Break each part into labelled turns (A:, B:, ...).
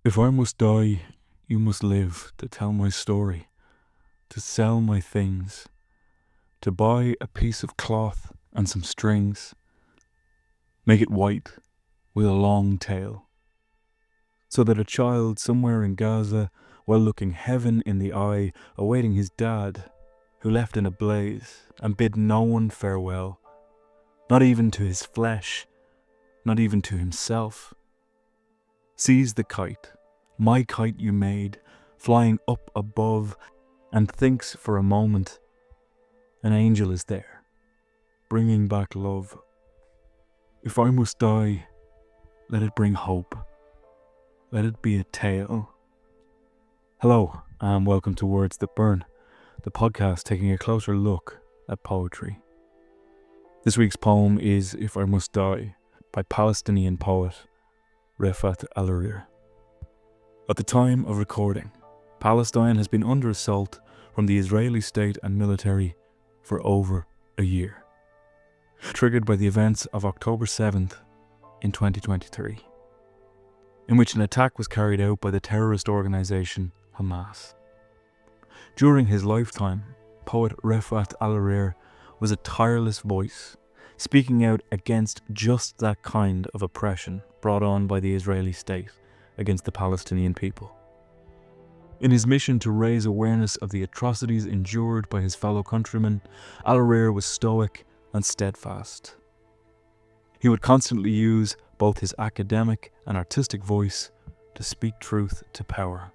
A: If I must die, you must live to tell my story, to sell my things, to buy a piece of cloth and some strings, make it white with a long tail, so that a child somewhere in Gaza, while looking heaven in the eye, awaiting his dad, who left in a blaze and bid no one farewell, not even to his flesh, not even to himself, sees the kite, my kite you made, flying up above, and thinks for a moment an angel is there, bringing back love. If I must die, let it bring hope. Let it be a tale. Hello, and welcome to Words That Burn, the podcast taking a closer look at poetry. This week's poem is If I Must Die by Palestinian poet Refaat Alareer. At the time of recording, Palestine has been under assault from the Israeli state and military for over a year, triggered by the events of October 7th in 2023, in which an attack was carried out by the terrorist organisation Hamas. During his lifetime, poet Refaat Alareer was a tireless voice, speaking out against just that kind of oppression brought on by the Israeli state against the Palestinian people. In his mission to raise awareness of the atrocities endured by his fellow countrymen, Alirear was stoic and steadfast. He would constantly use both his academic and artistic voice to speak truth to power.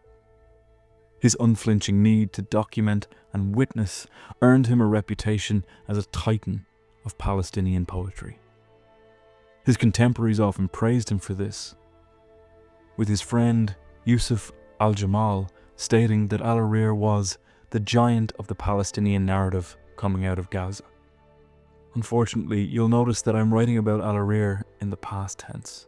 A: His unflinching need to document and witness earned him a reputation as a titan of Palestinian poetry. His contemporaries often praised him for this, with his friend Yusuf al-Jamal stating that Alirear was the giant of the Palestinian narrative coming out of Gaza. Unfortunately, you'll notice that I'm writing about Alirear in the past tense,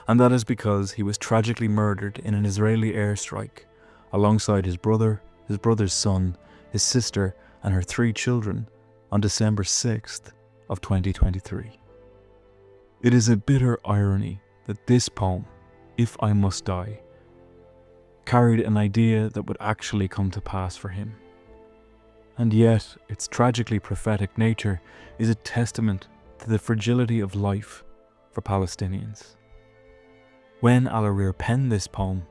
A: and that is because he was tragically murdered in an Israeli airstrike alongside his brother, his brother's son, his sister, and her 3 children on December 6th of 2023. It is a bitter irony that this poem, If I Must Die, carried an idea that would actually come to pass for him. And yet, its tragically prophetic nature is a testament to the fragility of life for Palestinians. When Alirear penned this poem,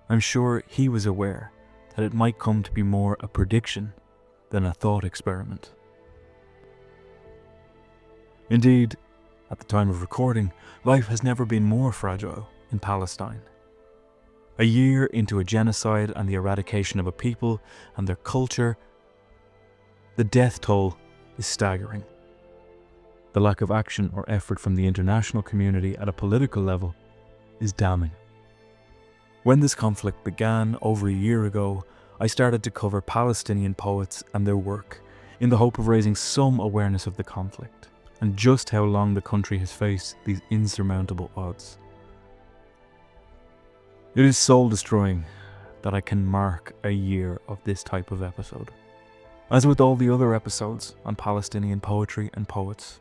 A: I'm sure he was aware that it might come to be more a prediction than a thought experiment. Indeed, at the time of recording, life has never been more fragile in Palestine. A year into a genocide and the eradication of a people and their culture, the death toll is staggering. The lack of action or effort from the international community at a political level is damning. When this conflict began over a year ago, I started to cover Palestinian poets and their work in the hope of raising some awareness of the conflict and just how long the country has faced these insurmountable odds. It is soul-destroying that I can mark a year of this type of episode. As with all the other episodes on Palestinian poetry and poets,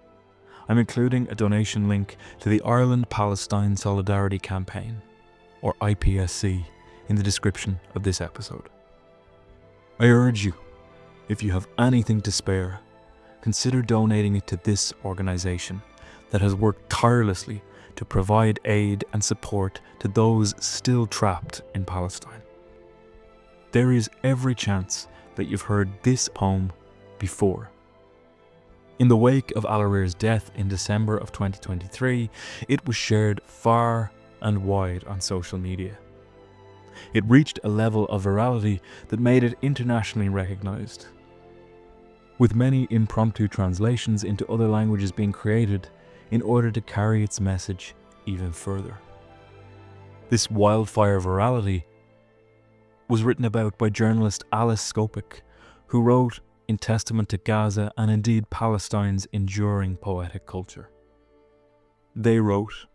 A: I'm including a donation link to the Ireland-Palestine Solidarity Campaign, or IPSC, in the description of this episode. I urge you, if you have anything to spare, consider donating it to this organisation that has worked tirelessly to provide aid and support to those still trapped in Palestine. There is every chance that you've heard this poem before. In the wake of Alirear's death in December of 2023, it was shared far and wide on social media. It reached a level of virality that made it internationally recognised, with many impromptu translations into other languages being created in order to carry its message even further. This wildfire virality was written about by journalist Alice Skopik, who wrote in testament to Gaza and indeed Palestine's enduring poetic culture. They wrote,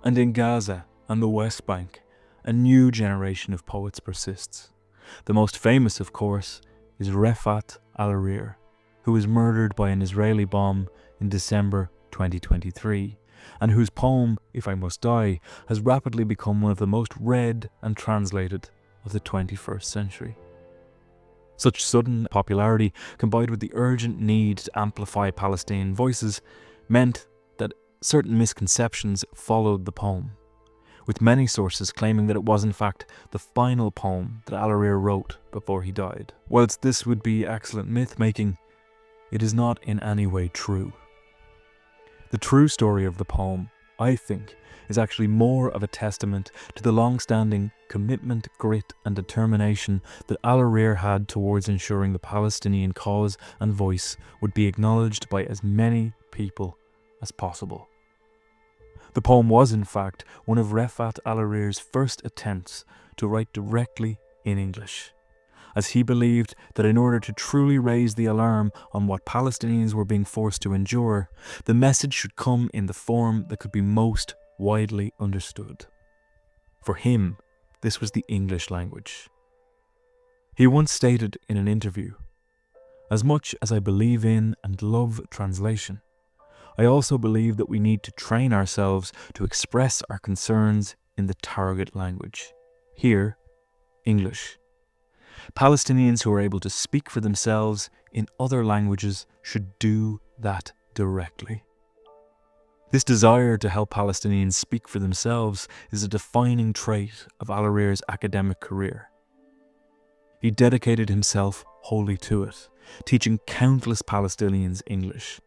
A: "And in Gaza and the West Bank, a new generation of poets persists. The most famous, of course, is Refaat Alareer, who was murdered by an Israeli bomb in December 2023, and whose poem, If I Must Die, has rapidly become one of the most read and translated of the 21st century. Such sudden popularity, combined with the urgent need to amplify Palestinian voices, meant that certain misconceptions followed the poem, with many sources claiming that it was in fact the final poem that Alirear wrote before he died. Whilst this would be excellent myth-making, it is not in any way true. The true story of the poem, I think, is actually more of a testament to the long-standing commitment, grit and determination that Alirear had towards ensuring the Palestinian cause and voice would be acknowledged by as many people as possible. The poem was, in fact, one of Refaat Alareer's first attempts to write directly in English, as he believed that in order to truly raise the alarm on what Palestinians were being forced to endure, the message should come in the form that could be most widely understood. For him, this was the English language. He once stated in an interview, "As much as I believe in and love translation, I also believe that we need to train ourselves to express our concerns in the target language. Here, English. Palestinians who are able to speak for themselves in other languages should do that directly." This desire to help Palestinians speak for themselves is a defining trait of Alirear's academic career. He dedicated himself wholly to it, teaching countless Palestinians English.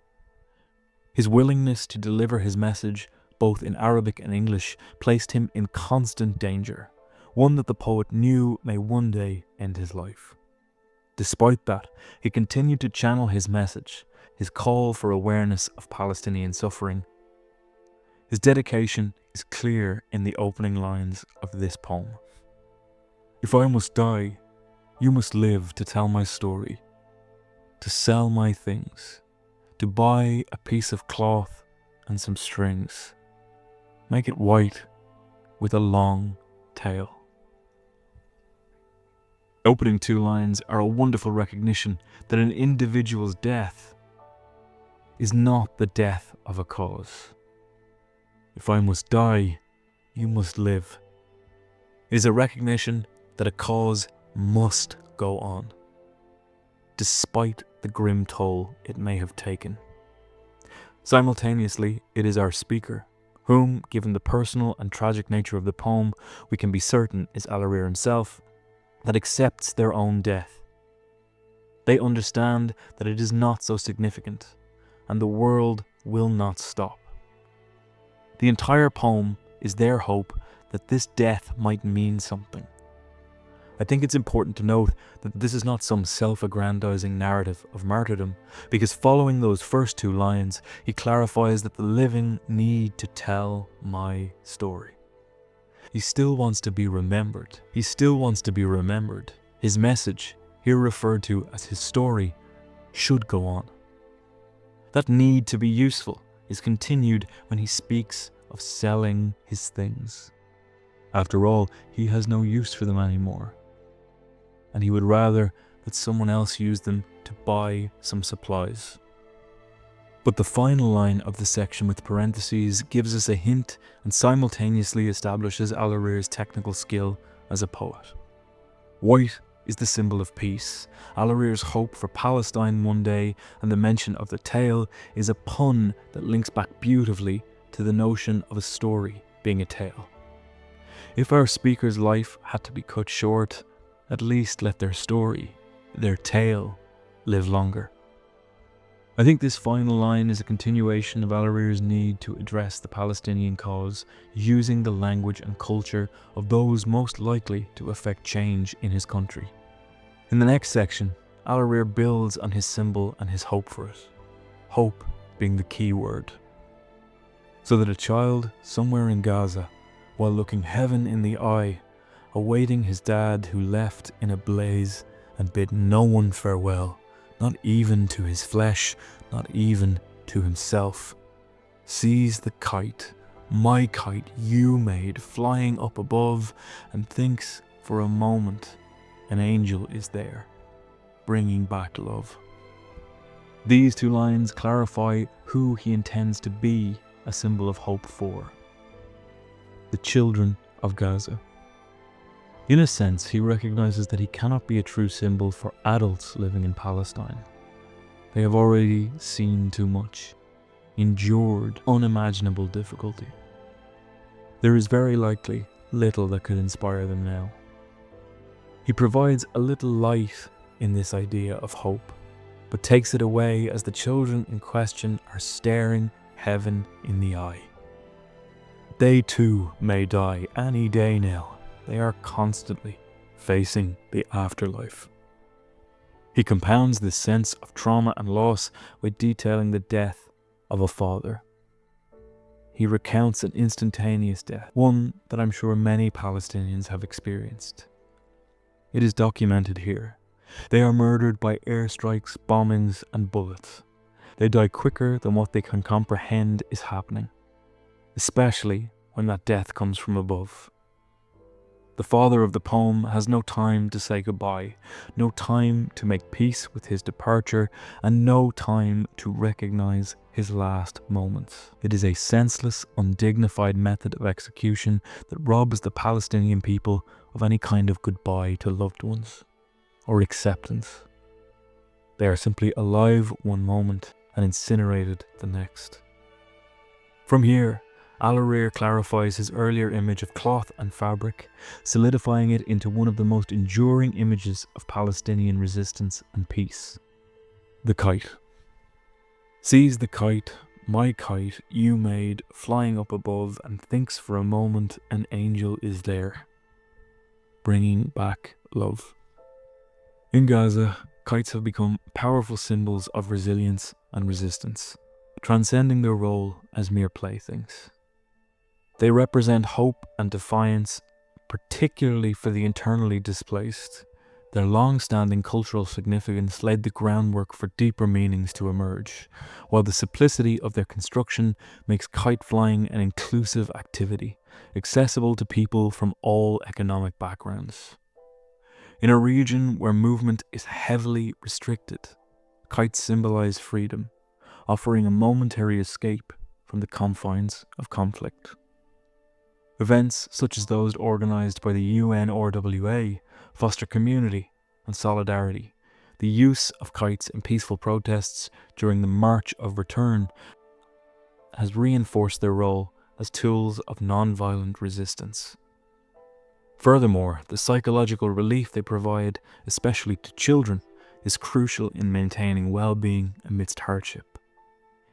A: His willingness to deliver his message, both in Arabic and English, placed him in constant danger, one that the poet knew may one day end his life. Despite that, he continued to channel his message, his call for awareness of Palestinian suffering. His dedication is clear in the opening lines of this poem. "If I must die, you must live to tell my story, to sell my things, to buy a piece of cloth and some strings, make it white with a long tail." Opening two lines are a wonderful recognition that an individual's death is not the death of a cause. If I must die, you must live. It is a recognition that a cause must go on, despite the grim toll it may have taken. Simultaneously, it is our speaker, whom, given the personal and tragic nature of the poem, we can be certain is Alirear himself, that accepts their own death. They understand that it is not so significant, and the world will not stop. The entire poem is their hope that this death might mean something. I think it's important to note that this is not some self-aggrandizing narrative of martyrdom, because following those first two lines, he clarifies that the living need to tell my story. He still wants to be remembered. He still wants to be remembered. His message, here referred to as his story, should go on. That need to be useful is continued when he speaks of selling his things. After all, he has no use for them anymore, and he would rather that someone else use them to buy some supplies. But the final line of the section with parentheses gives us a hint and simultaneously establishes Alirear's technical skill as a poet. White is the symbol of peace. Alirear's hope for Palestine one day, and the mention of the tale is a pun that links back beautifully to the notion of a story being a tale. If our speaker's life had to be cut short, at least let their story, their tale, live longer. I think this final line is a continuation of Alirear's need to address the Palestinian cause using the language and culture of those most likely to affect change in his country. In the next section, Alirear builds on his symbol and his hope for it, hope being the key word. So that a child somewhere in Gaza, while looking heaven in the eye, awaiting his dad who left in a blaze and bid no one farewell, not even to his flesh, not even to himself, sees the kite, my kite you made, flying up above, and thinks for a moment an angel is there, bringing back love. These two lines clarify who he intends to be a symbol of hope for the children of Gaza. In a sense, he recognizes that he cannot be a true symbol for adults living in Palestine. They have already seen too much, endured unimaginable difficulty. There is very likely little that could inspire them now. He provides a little light in this idea of hope, but takes it away as the children in question are staring heaven in the eye. They too may die any day now. They are constantly facing the afterlife. He compounds this sense of trauma and loss by detailing the death of a father. He recounts an instantaneous death, one that I'm sure many Palestinians have experienced. It is documented here. They are murdered by airstrikes, bombings, and bullets. They die quicker than what they can comprehend is happening, especially when that death comes from above. The father of the poem has no time to say goodbye, no time to make peace with his departure, and no time to recognize his last moments. It is a senseless, undignified method of execution that robs the Palestinian people of any kind of goodbye to loved ones, or acceptance. They are simply alive one moment and incinerated the next. From here, Alirear clarifies his earlier image of cloth and fabric, solidifying it into one of the most enduring images of Palestinian resistance and peace. The kite. Sees the kite, my kite, you made, flying up above, and thinks for a moment an angel is there, bringing back love. In Gaza, kites have become powerful symbols of resilience and resistance, transcending their role as mere playthings. They represent hope and defiance, particularly for the internally displaced. Their long-standing cultural significance laid the groundwork for deeper meanings to emerge, while the simplicity of their construction makes kite flying an inclusive activity, accessible to people from all economic backgrounds. In a region where movement is heavily restricted, kites symbolize freedom, offering a momentary escape from the confines of conflict. Events such as those organised by the UNRWA foster community and solidarity. The use of kites in peaceful protests during the March of Return has reinforced their role as tools of non-violent resistance. Furthermore, the psychological relief they provide, especially to children, is crucial in maintaining well-being amidst hardship.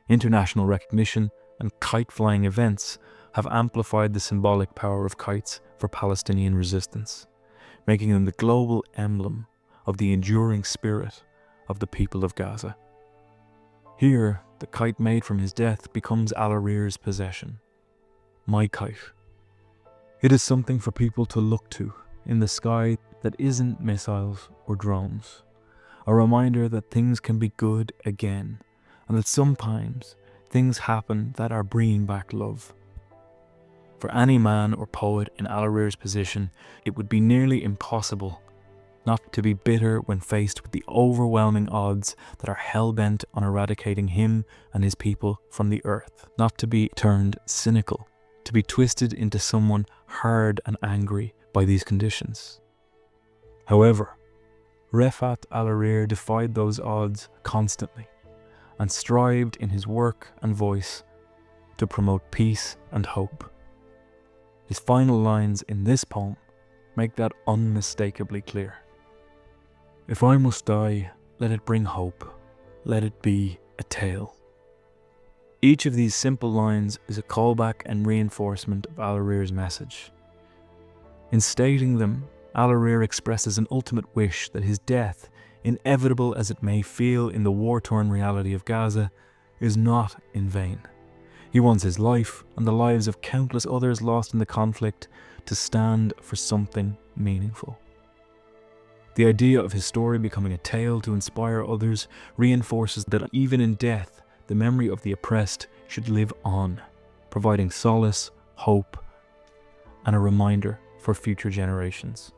A: International recognition and kite-flying events have amplified the symbolic power of kites for Palestinian resistance, making them the global emblem of the enduring spirit of the people of Gaza. Here, the kite made from his death becomes Alirear's possession. My kite. It is something for people to look to in the sky that isn't missiles or drones. A reminder that things can be good again, and that sometimes things happen that are bringing back love. For any man or poet in Alirear's position, it would be nearly impossible not to be bitter when faced with the overwhelming odds that are hell-bent on eradicating him and his people from the earth, not to be turned cynical, to be twisted into someone hard and angry by these conditions. However, Refaat Alareer defied those odds constantly and strived in his work and voice to promote peace and hope. His final lines in this poem make that unmistakably clear. If I must die, let it bring hope, let it be a tale. Each of these simple lines is a callback and reinforcement of Alirear's message. In stating them, Alirear expresses an ultimate wish that his death, inevitable as it may feel in the war-torn reality of Gaza, is not in vain. He wants his life and the lives of countless others lost in the conflict to stand for something meaningful. The idea of his story becoming a tale to inspire others reinforces that even in death, the memory of the oppressed should live on, providing solace, hope, and a reminder for future generations.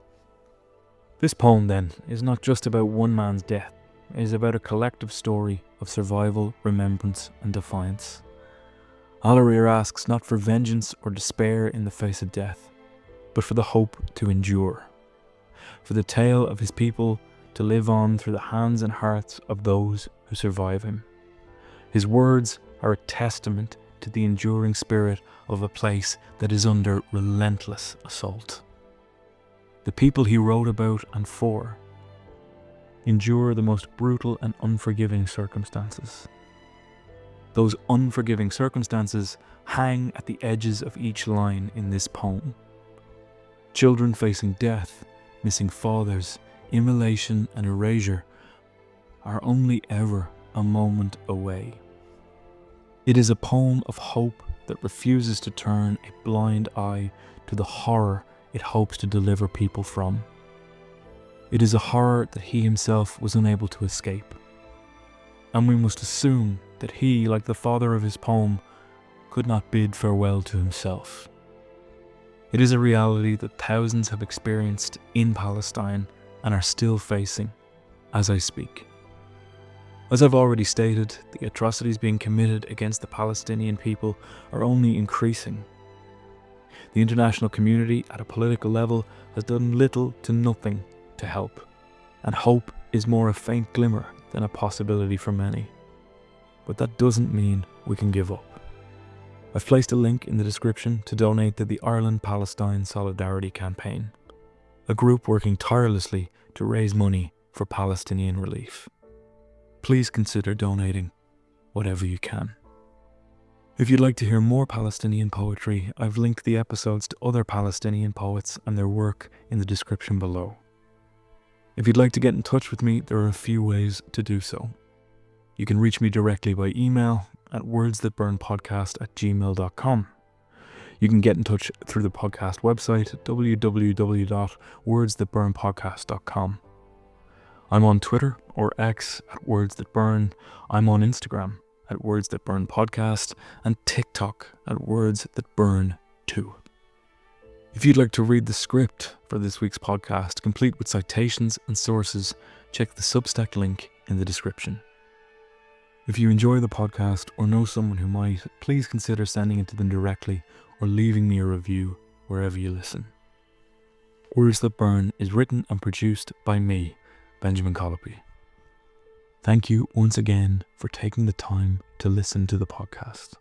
A: This poem, then, is not just about one man's death. It is about a collective story of survival, remembrance, and defiance. Alirear asks not for vengeance or despair in the face of death, but for the hope to endure, for the tale of his people to live on through the hands and hearts of those who survive him. His words are a testament to the enduring spirit of a place that is under relentless assault. The people he wrote about and for endure the most brutal and unforgiving circumstances. Those unforgiving circumstances hang at the edges of each line in this poem. Children facing death, missing fathers, immolation and erasure are only ever a moment away. It is a poem of hope that refuses to turn a blind eye to the horror it hopes to deliver people from. It is a horror that he himself was unable to escape. And we must assume that he, like the father of his poem, could not bid farewell to himself. It is a reality that thousands have experienced in Palestine and are still facing as I speak. As I've already stated, the atrocities being committed against the Palestinian people are only increasing. The international community at a political level has done little to nothing to help, and hope is more a faint glimmer than a possibility for many. But that doesn't mean we can give up. I've placed a link in the description to donate to the Ireland-Palestine Solidarity Campaign, a group working tirelessly to raise money for Palestinian relief. Please consider donating whatever you can. If you'd like to hear more Palestinian poetry, I've linked the episodes to other Palestinian poets and their work in the description below. If you'd like to get in touch with me, there are a few ways to do so. You can reach me directly by email at wordsthatburnpodcast@gmail.com. You can get in touch through the podcast website, www.wordsthatburnpodcast.com. I'm on Twitter or X at WordsThatBurn. I'm on Instagram at WordsThatBurnPodcast and TikTok at WordsThatBurn2. If you'd like to read the script for this week's podcast, complete with citations and sources, check the Substack link in the description. If you enjoy the podcast or know someone who might, please consider sending it to them directly or leaving me a review wherever you listen. Words That Burn is written and produced by me, Benjamin Colopy. Thank you once again for taking the time to listen to the podcast.